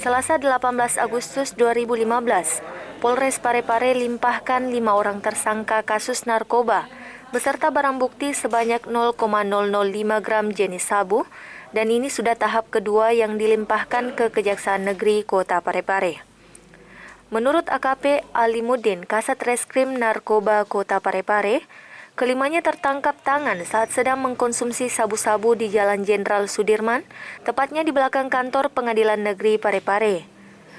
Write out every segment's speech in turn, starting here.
Selasa 18 Agustus 2015, Polres Parepare limpahkan 5 orang tersangka kasus narkoba beserta barang bukti sebanyak 0,005 gram jenis sabu, dan ini sudah tahap kedua yang dilimpahkan ke Kejaksaan Negeri Kota Parepare. Menurut AKP Alimuddin, Kasat Reskrim Narkoba Kota Parepare, kelimanya tertangkap tangan saat sedang mengkonsumsi sabu-sabu di Jalan Jenderal Sudirman, tepatnya di belakang kantor Pengadilan Negeri Parepare.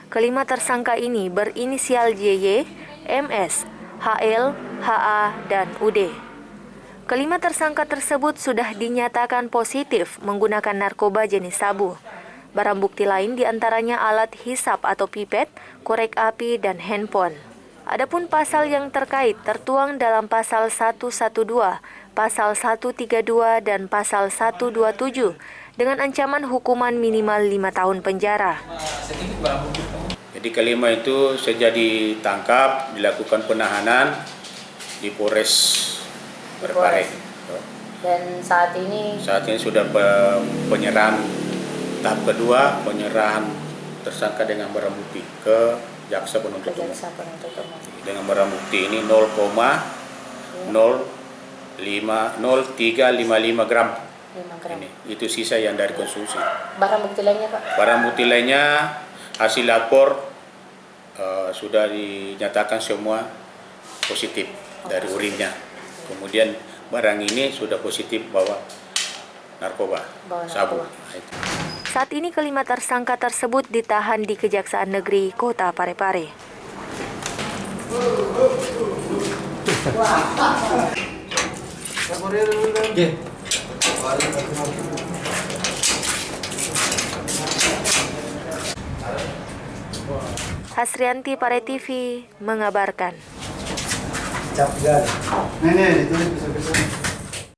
Kelima tersangka ini berinisial JY, MS, HL, HA, dan UD. Kelima tersangka tersebut sudah dinyatakan positif menggunakan narkoba jenis sabu. Barang bukti lain diantaranya alat hisap atau pipet, korek api, dan handphone. Adapun pasal yang terkait tertuang dalam pasal 112, pasal 132, dan pasal 127 dengan ancaman hukuman minimal 5 tahun penjara. Jadi kelima itu sejak ditangkap, dilakukan penahanan di Polres Parepare. Dan saat ini sudah penyerahan tahap kedua, penyerahan tersangka dengan barang bukti ke jaksa penuntut umum. Dengan barang bukti ini 0,0355 gram. Ini, itu sisa yang dari konsumsi. Barang bukti lainnya, Pak? Barang bukti lainnya hasil lapor sudah dinyatakan semua positif dari urinnya. Kemudian barang ini sudah positif bawa narkoba, sabu. Saat ini kelima tersangka tersebut ditahan di Kejaksaan Negeri Kota Parepare. Hasrianti, Pare TV, mengabarkan. Cap gal. Nih, ditulis besar-besar.